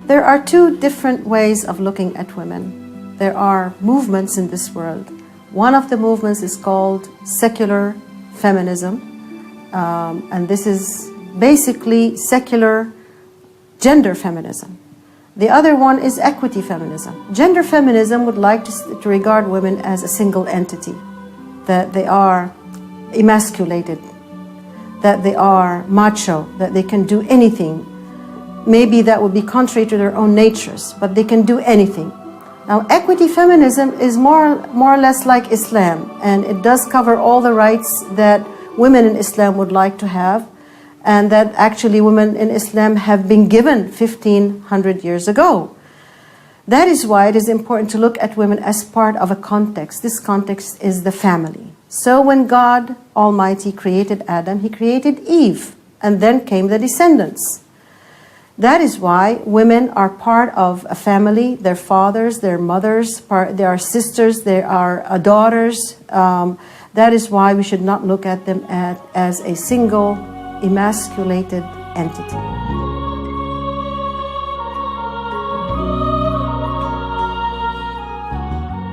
There are two different ways of looking at women. There are movements in this world. One of the movements is called secular feminism, and this is basically secular gender feminism. The other one is equity feminism. Gender feminism would like to regard women as a single entity, that they are emasculated, that they are macho, that they can do anything. Maybe that would be contrary to their own natures, but they can do anything. Now, equity feminism is more or less like Islam, and it does cover all the rights that women in Islam would like to have, and that actually women in Islam have been given 1,500 years ago. That is why it is important to look at women as part of a context. This context is the family. So when God Almighty created Adam, He created Eve, and then came the descendants. That is why women are part of a family, their fathers, their mothers, they are sisters, they are daughters. That is why we should not look at them as a single emasculated entity.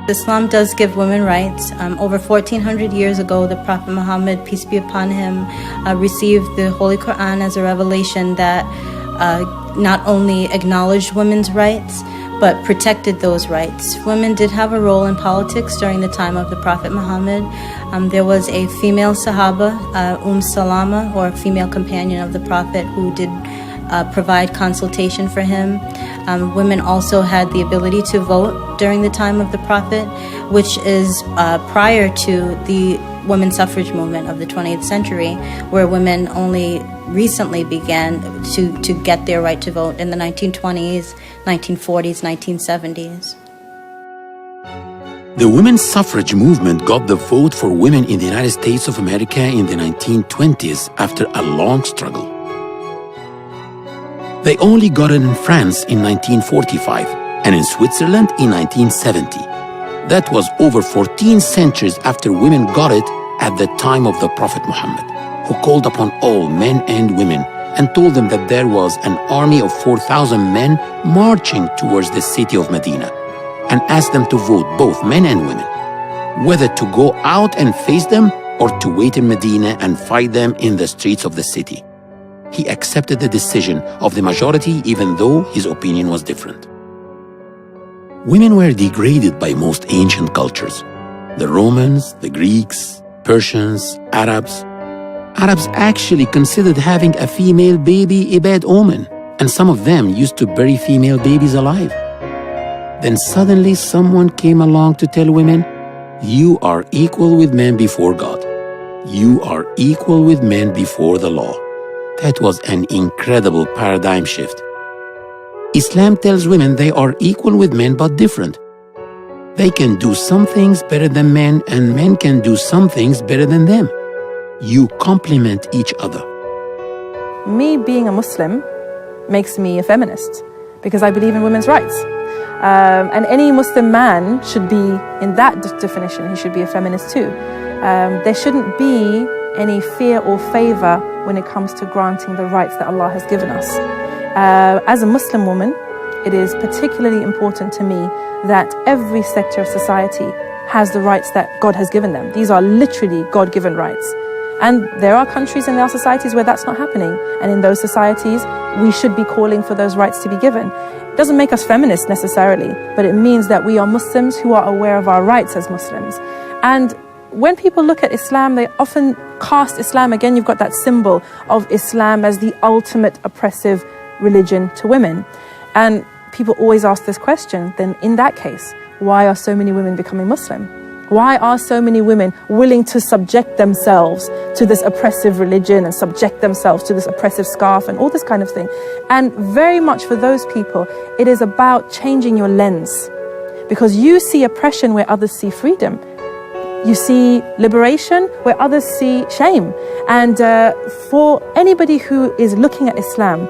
Islam does give women rights. Over 1400 years ago, the Prophet Muhammad, peace be upon him, received the Holy Quran as a revelation that not only acknowledged women's rights, but protected those rights. Women did have a role in politics during the time of the Prophet Muhammad. There was a female Sahaba, Salama, or a female companion of the Prophet, who did provide consultation for him. Women also had the ability to vote during the time of the Prophet, which is prior to the women's suffrage movement of the 20th century, where women only recently began to get their right to vote in the 1920s, 1940s, 1970s. The women's suffrage movement got the vote for women in the United States of America in the 1920s after a long struggle. They only got it in France in 1945 and in Switzerland in 1970. That was over 14 centuries after women got it at the time of the Prophet Muhammad, who called upon all men and women and told them that there was an army of 4,000 men marching towards the city of Medina, and asked them to vote, both men and women, whether to go out and face them or to wait in Medina and fight them in the streets of the city. He accepted the decision of the majority, even though his opinion was different. Women were degraded by most ancient cultures. The Romans, the Greeks, Persians, Arabs. Arabs actually considered having a female baby a bad omen, and some of them used to bury female babies alive. Then suddenly someone came along to tell women, you are equal with men before God. You are equal with men before the law. That was an incredible paradigm shift. Islam tells women they are equal with men but different. They can do some things better than men, and men can do some things better than them. You complement each other. Me being a Muslim makes me a feminist because I believe in women's rights. And any Muslim man should be, in that definition, he should be a feminist too. There shouldn't be any fear or favor when it comes to granting the rights that Allah has given us. As a Muslim woman, it is particularly important to me that every sector of society has the rights that God has given them. These are literally God-given rights. And there are countries and there are societies where that's not happening. And in those societies, we should be calling for those rights to be given. It doesn't make us feminists necessarily, but it means that we are Muslims who are aware of our rights as Muslims. And when people look at Islam, they often cast Islam, again, you've got that symbol of Islam as the ultimate oppressive religion to women. And people always ask this question, then in that case, why are so many women becoming Muslim? Why are so many women willing to subject themselves to this oppressive religion and subject themselves to this oppressive scarf and all this kind of thing? And very much for those people, it is about changing your lens, because you see oppression where others see freedom. You see liberation where others see shame. And for anybody who is looking at Islam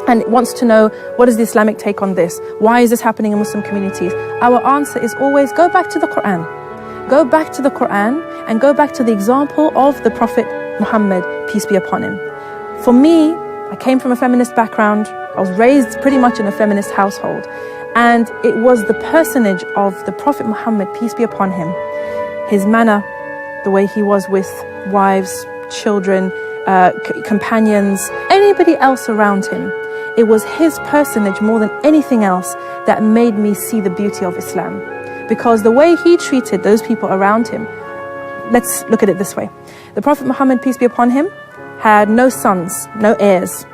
and wants to know, what is the Islamic take on this? Why is this happening in Muslim communities? Our answer is always go back to the Quran. Go back to the Quran and go back to the example of the Prophet Muhammad, peace be upon him. For me, I came from a feminist background. I was raised pretty much in a feminist household. And it was the personage of the Prophet Muhammad, peace be upon him, his manner, the way he was with wives, children, companions, anybody else around him. It was his personage more than anything else that made me see the beauty of Islam. Because the way he treated those people around him, let's look at it this way. The Prophet Muhammad, peace be upon him, had no sons, no heirs.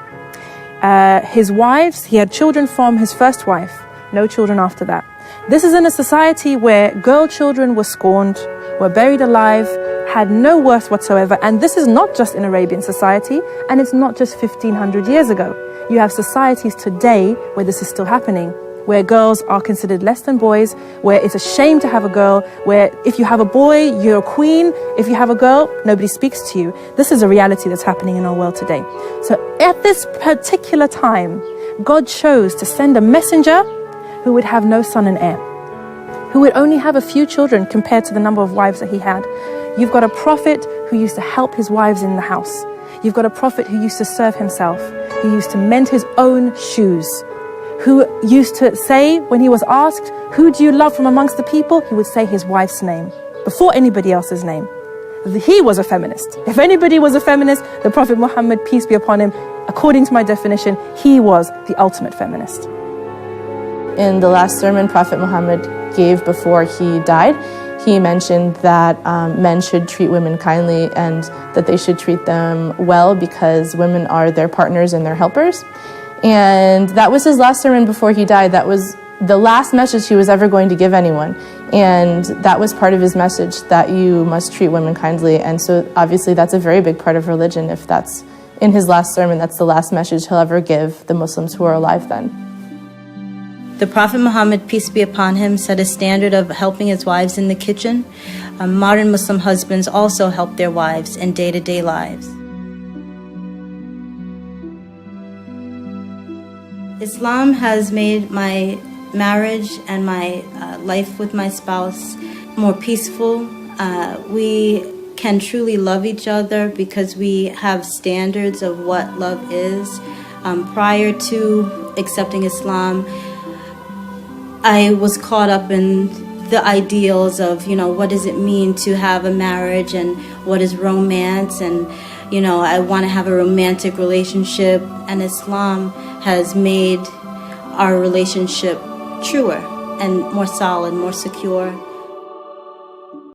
His wives, he had children from his first wife, no children after that. This is in a society where girl children were scorned, were buried alive, had no worth whatsoever. And this is not just in Arabian society, and it's not just 1500 years ago. You have societies today where this is still happening, where girls are considered less than boys, where it's a shame to have a girl, where if you have a boy, you're a queen. If you have a girl, nobody speaks to you. This is a reality that's happening in our world today. So at this particular time, God chose to send a messenger who would have no son and heir, who would only have a few children compared to the number of wives that he had. You've got a prophet who used to help his wives in the house. You've got a prophet who used to serve himself, who used to mend his own shoes, who used to say, when he was asked, who do you love from amongst the people? He would say his wife's name before anybody else's name. He was a feminist. If anybody was a feminist, the Prophet Muhammad, peace be upon him, according to my definition, he was the ultimate feminist. In the last sermon Prophet Muhammad gave before he died, he mentioned that men should treat women kindly and that they should treat them well because women are their partners and their helpers. And that was his last sermon before he died. That was the last message he was ever going to give anyone. And that was part of his message, that you must treat women kindly. And so obviously that's a very big part of religion. If that's in his last sermon, that's the last message he'll ever give the Muslims who are alive then. The Prophet Muhammad, peace be upon him, set a standard of helping his wives in the kitchen. Modern Muslim husbands also help their wives in day-to-day lives. Islam has made my marriage and my life with my spouse more peaceful. We can truly love each other because we have standards of what love is. Prior to accepting Islam, I was caught up in the ideals of, what does it mean to have a marriage and what is romance, and, I want to have a romantic relationship, and Islam has made our relationship truer and more solid, more secure.